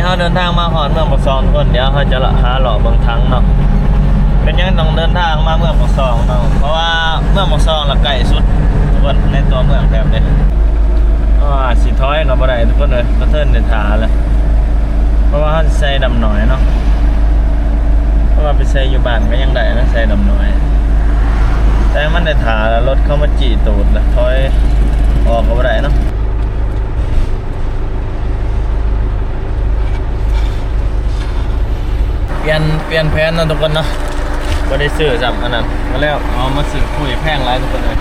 เขาเดินทางมาหอดเมืองปากซองทุกคนเดี๋ยวเขาจะหาหล่อเบิ่งทั้งเนาะเป็นยังต้องเดินทางมาเมืองปากซองเนาะเพราะว่าเมืองปากซองละใกล้สุดทุกคนในตัวเมืองแบบนี้สิถอยกับบ่ได้ทุกคนเลยกระเทินในถาเลยเพราะว่าเขาใส่ดำหน่อยเนาะเพราะว่าไปใส่อยู่บ้านก็ยังได้นะใส่ดำหน่อยแต่มันในถาแล้วรถเข้ามาจีตูดละถอยออกกับบ่ได้เนาะเปลี่ยนแผนนะทุกคนเนาะบ่ได้ซื้อซ้ำอันนั้นมาแล้วเอามาซื้อคุยแพงหลายทุกคนเลย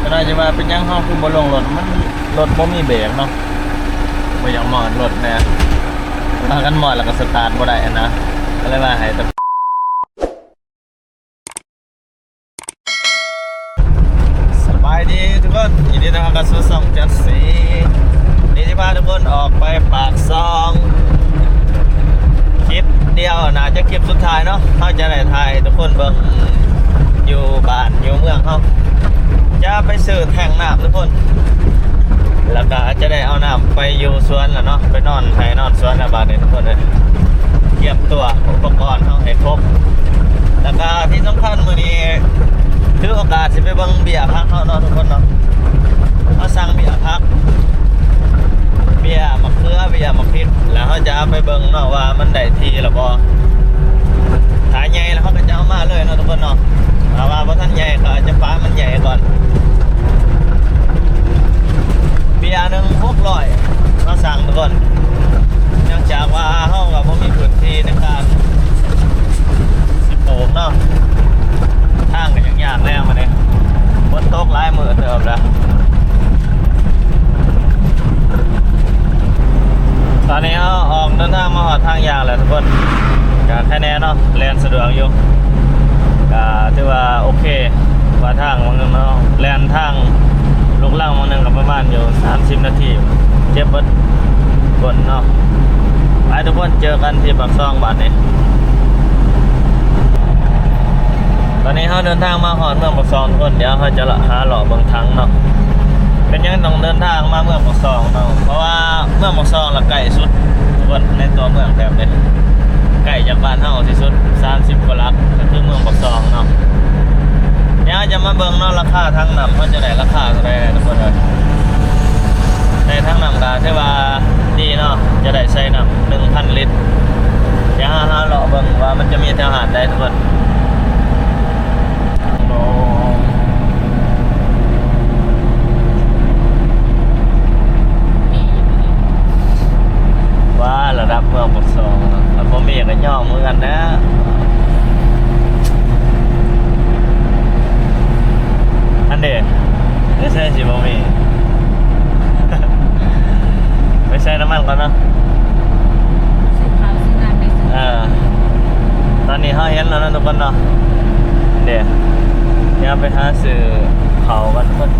ก็ได้จะว่าเป็นยังห้องคือบ่ลงรถมันรถบ่มีเบรกเนาะบ่อยากหมอดรถแน่ถ้ากันหมอดแล้วก็สตาร์ทบ่ได้นะก็เลยว่าให้สบายดีทุกคนยินดีต้อนรับสู่ช่องจัดสีนี่ที่พาทุกคนออกไปปากซองคลิปเดียวน่าจะคลิปสุดท้ายเนาะเขาจะได้ถ่ายทุกคนเบิ่งอยู่บ้านอยู่เมืองเขาจะไปซื้อแทงน้ำทุกคนแล้วก็จะได้เอาน้ำไปอยู่สวนแล้วเนาะไปนอนไทยนอนสวนในบ้านนี้ทุกคนเลยเตรียมตัวอุปกรณ์เขาให้ครบแล้วก็ที่สำคัญมื้อนี้ถือโอกาสสิไปเบิ่งเบียร์พักเขาเนาะทุกคนเนาะเขาสั่งเบียร์พักเบียร์มะเขือเบียร์มะพริกแล้วเขาจะไปเบิ่งเนาะว่ามันได้ทีหรือบ่ถ้าใหญ่แล้วเขาก็จะเอามาเลยเนาะทุกคนเนาะถ้าว่าบ่ทันใหญ่ก็จะฟ้ามันใหญ่ก่อนเบียร์หนึ่ง600เราสั่งทุกคนเนื่องจากว่าเขาก็บ่มีพื้นที่ในการสิปลูกเนาะทางก็ยังยากแล้วมาเนี่ยฝนตกหลายมื้อเติบแล้วตอนนี้เขาออกเดินทางมาหอดทางยาวแล้วทุกคนก็แค่นี้เนาะแลนสะดวกอยู่ก็ถือว่าโอเคว่าทางมันเนาะแลนทางลูกล่างมันนึงกับประมาณอยู่30 นาทีเจ็บปวดคนเนาะไปทุกคนเจอกันที่ปากซองบ้านนี้ตอนนี้เขาเดินทางมาหอดเมืองปากซองทุกคนเดี๋ยวเขาจะหาหล่อเบิ่งทั้งเนาะเป็นยังต้องเดินทางมาเมืองปากซองเนาะเพราะว่าเมืองปากซองละใกล้สุดทุกคนในตัวเมืองแบบนี้ใกล้จากบ้านเฮาที่สุด30 กว่าลักก็คือเมืองปากซองเนาะเดี๋ยวจะมาเบิ่งเนาะราคาทั้งน้ำมันจะได้ราคาเท่าไหร่ทุกคนเลยในทั้งน้ำก็ถือว่าดีเนาะจะได้ใส่น้ำ 1,000 ลิตรเดี๋ยวหาเลาะเบิ่งว่ามันจะมีแถวหาดได้ทุกคนว่าระดับเมืองปากซองแล้วผมมีก็ย่อมือกันนะอันเดะไม่ใช่สิผมมี ไม่ใช่น้ำมันก่อนเนาะสีขาวสีดำไม่สีตอนนี้เขาเห็นแล้วนะทุกคนเนาะเดี๋ยวไปหาซื้อเขากันทุกคน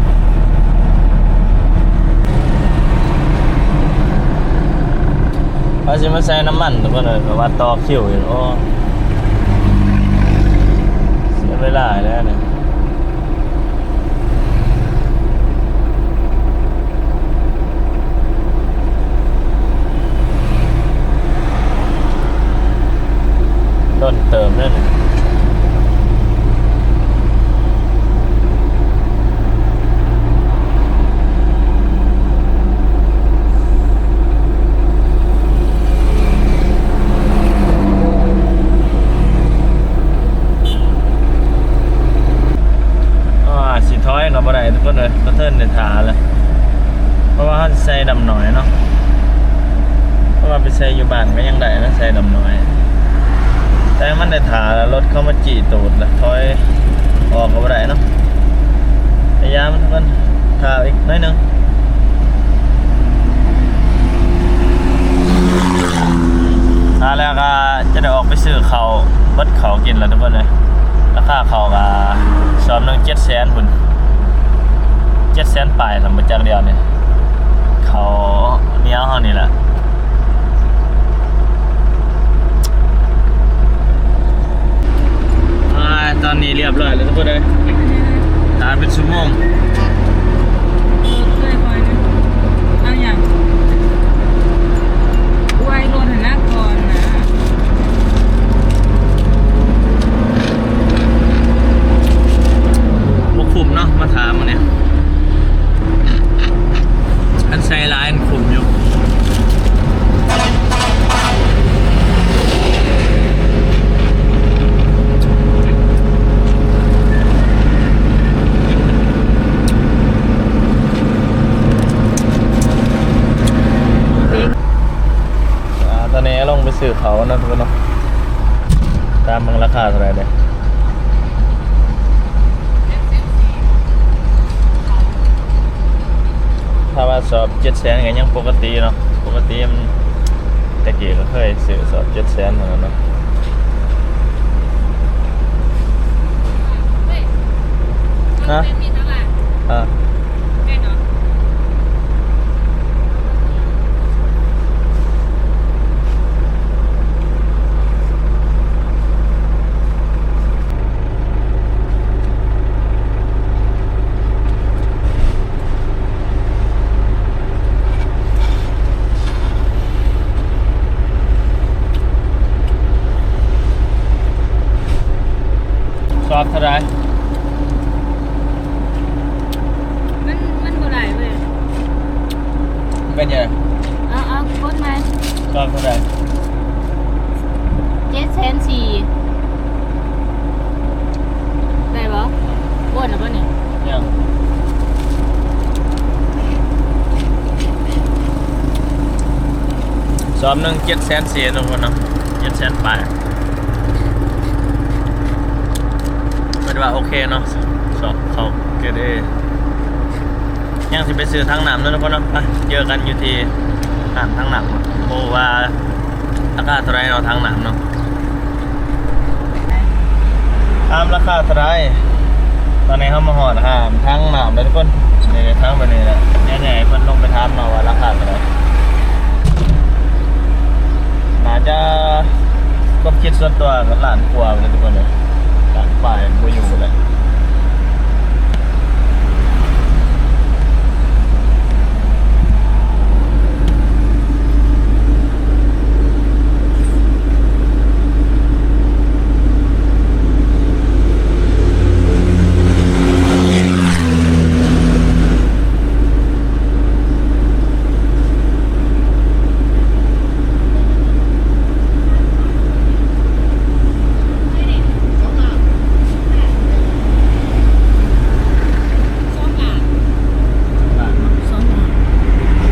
เขาจะมาใส่น้ำมันทุกคนเลยเพราะว่าต่อคิวอยู่โอ้เสียเวลาแล้วเนี่ยต้นเติมนั่นสิถอยกับบ่ได้ทุกคนเลยกระเทินในถาเลยเพราะว่าเขาใส่ดำหน่อยเนาะเพราะว่าไปใส่อยู่บ้านก็ยังได้นะใส่ดำหน่อยแต่มันได้ถารถเข้ามาจีตูดละถอยออกกับบ่ได้เนาะพยายามทุกคนถาอีกน้อยนึงถาแล้วก็จะได้ออกไปซื้อเขาเบิดเขากินแล้วทุกคนเลยราคาเขาก็ซ้อมนึง700,000พุ่น700,000ปลายสำหรับจักเดียวเนี่ยเขาเนี้ยเฮานี่แหละตอนนี้เรียบร้อยแล้วทุกคนเลยทานเป็นชั่วโมง เลยพอยนะเอาอย่าง ซื้อเขานะทุกคนเนาะตามมึงราคาเท่าไหร่เนี่ยถ้าว่าสอบ700,000ก็ยังปกติเนาะปกติมันตะกี้ก็เคยซื้อสอบ700,000เหมือนกันเนาะฮะอ่าสอบเท่าไหร่มันบ่ได้เว้ย เป็นยังไง เอากดมา สอบเท่าไหร่ 704,000ได้บ่อ้วนหรือบ่เนี่ย ยังสอบหนึ่ง700,000ทุกคนเนาะ700,000ไปเป็นว่าโอเคเนาะสอบเขาเกรด A ยังสิไปซื้อทางน้ำนั่นทุกคนเนาะไปเจอกันอยู่ที่ห้างทางน้ำโอ้ว่าราคาเท่าไรเนาะทางน้ำเนาะตามราคาเท่าไรตอนนี้เขามาหอดห้ามทางน้ำเลยทุกคนนี่ทางไปนี่แหละแน่ๆเพิ่นลงไปถามเนาะว่าราคาเท่าไรน่าจะก็คิดส่วนตัวกับล้านกว่าเลยทุกคนเลยล้านปลายบ่อยู่เลย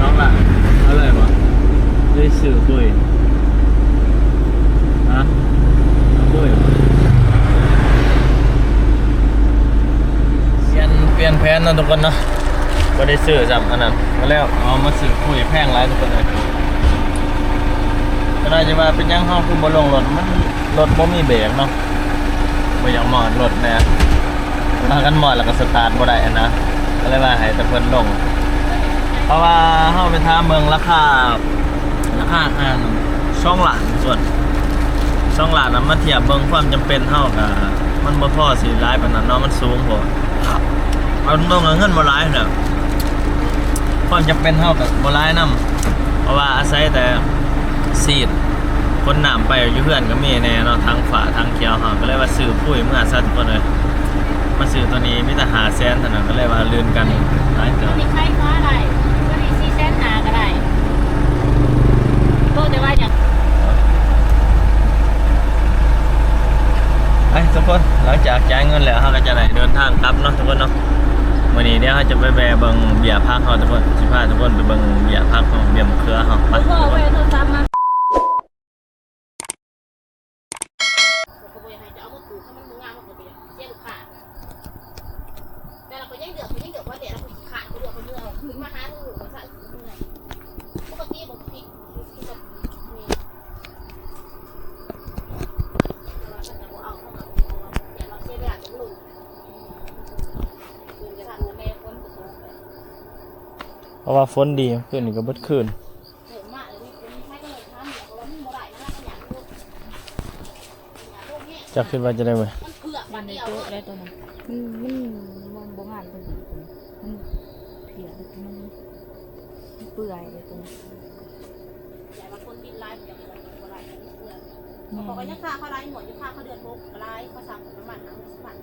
น้องล่ะอะไรวะได้สื่อปุ้ยฮะปุ้ยเปลี่ยนแผนนะทุกคนเนาะก็ได้ซื้อจำอันนั้นมาแล้วเอามาซื้อปุ้ยแพงหลายทุกคนเลยก็น่าจะว่าเป็นยังห้องคือบ่ลงรถมันรถบ่มีเบรกเนาะบ่อยากหมอดรถแน่ถ้ากันหมอดแล้วก็สตาร์ทบ่ได้นะก็เลยว่าให้แต่เพิ่นลงเพราะว่าเฮาไปถามเบิ่งราคาอ่าน2 ล้านส่วน2 ล้านน่ะมาเทียบเบิ่งความจำเป็นเฮาก็มันบ่พอสิหลายปานนั้นเนาะมันสูงพอเอาตรงๆเงินบ่หลายแล้วความจำเป็นเฮาก็บ่หลายนำเพราะว่าอาศัยแต่ซีดคนน้ำไปอยู่เพื่อนก็มีแน่เนาะทางฝาทางเขียวเฮาก็เลยว่าซื้อปุ๋ยเมื่อซะทุกคนเลยมาซื้อตัวนี้มีแต่500,000เท่านั้นก็เลยว่าลื่นกันหลายเติบ นี่ใครก็อะไรก็นี่4,500,000ก็ได้โตแต่ว่าอยาก ทุกคนหลังจากจ่ายเงินแล้วเราก็จะได้เดินทางกลับเนาะทุกคนเนาะวันนี้เดี๋ยวเราจะไปแวะเบิ่งเบียร์พักเราทุกคนสิพาทุกคนไปเบิ่งเบียร์พักของเบียร์มะเขือเราไป พ่อ ทุกค เว้ น ยโทรศัพท์มา แต่เราก็ยังเดือดว่าเดี๋ยวเราไปขาดไปเดือดคนเมืองขึ้นมาหาลูกมาสั่งเมื่อยปกติบอกติดกับนี่เราจะเอาเข้ามาเดี๋ยวเราเสียเวลาจะลุกคืนจะทำแม่คนตก เพราะว่าฝนดีขึ้นนี่ก็เบิดคืน เดือดมากเลยคนใช้ก็เลยทำเพราะว่ามันโมได้นะอยากลูกเนี่ย จะคิดว่าจะได้ไหม มันเผือก มั มัน น ได้ เดียว โต๊ะได้ตัวนั้นมันบ่งานตัวนี้มันเพียมันเปื่อยเลยตัวนี้ แต่บางคนบินไล่อย่างไรก็ไล่เผือกเขาบอกว่าเนี่ยค่าเขาไล่หมดอยู่ค่าเขาเดือนพกไล่เขาสั่งน้ำมัน50 บาท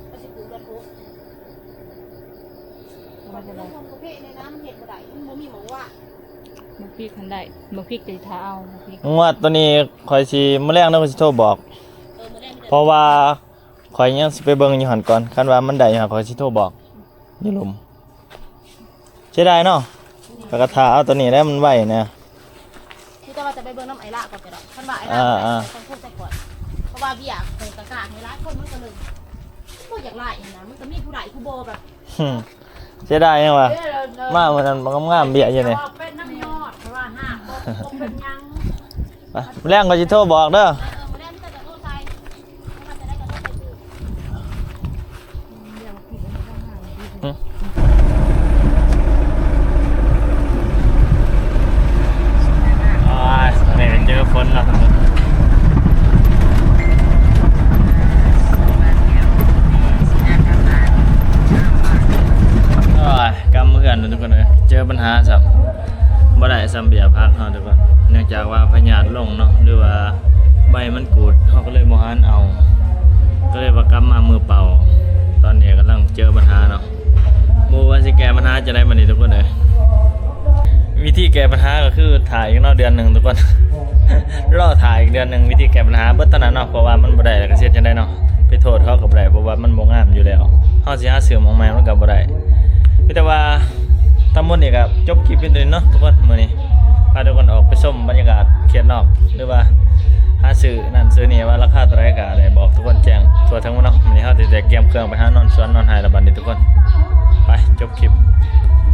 ก็จะปูเดือนพก มันจะ เรื่ ได้ องของประเภทในน้ำเห็ดบ่ได้มันมีหมองว่า มันพริกคันได้มันพริกจะท้าเอามันพริก งวดตัวนี้คอยสิมื้อแรกนำสิโทรบอก มื้อแรก เพราะว่าคอยยังสิไปเบิ่งอยู่หั่นก่อนคันว่ามันได้หั่นคอยสิโทรบอกอยู่หลุมใช่ได้เนาะก็กระทาเอาตัวนี้ได้มันไว้นะ ที่จะว่าจะ ไปเบิ่งน้ำไอ้ละก่อนก็ได้คันว่าไอ้ละต้องพูดใจก่อนเพราะว่าเบี้ยคงตะกร้าให้ร้ายคนมันก็เลยบ่อยากไล่นะมันก็มีผู้ใดผู้บ่แบบ เสียดายยังวะมาวันนั้นมันงามๆเบี้ยอยู่นี่ เป็นน้ำยอดเพราะว่าห้าบ่เป็นยัง แรงก็สิโทรบอกเด้อ มาเล่นแต่โทษใจถ้าจะได้ก็ต้องไปซื้อ เดี๋ยวผิดอะไรต้องหาดี นี่เจอฝนแล้วครับกำเพื่อนทุกคนเลยเจอปัญหาสับบ่ได้ซ้ำเบียพักเฮาทุกคนเนื่องจากว่าพยาธิลงเนาะหรือว่าใบมันกูดเฮาก็เลยบ่หันเอาก็เลยว่ากำมามือเปล่าตอนนี้กำลังเจอปัญหาเนาะบ่ว่าสิแก้ปัญหาจะได้มื้อนี้ทุกคนเลยวิธีแก้ปัญหาก็คือถ่ายอีกเนาะเดือนหนึงทุกคน รอถ่ายอีกเดือนหนึงวิธีแก้ปัญหาเบิดเท่านั้นเนาะเพราะว่ามันบ่ได้แล้วก็เสียจังได๋เนาะไปโทษเขาก็บ่ได้เพราะว่ามันบ่งามอยู่แล้วเฮาสิหาซื้อหม่องใหม่มันก็บ่ได้มีแต่ว่าทั้งหมดนี่ก็จบคลิปเป็นตัวนี้เนาะทุกคนมื้อนี้พาทุกคนออกไปชมบรรยากาศเขตนอกหรือว่าหาซื้อนั่นซื้อนี่ว่าราคาเท่าไหร่ก็ได้บอกทุกคนแจ้งทั่วทั้งหมดเนาะมื้อนี้เฮาสิแจกเกมเครื่องไปหานอนสวนนอนไห้แล้วบัดนี้ทุกคนไปจบคลิป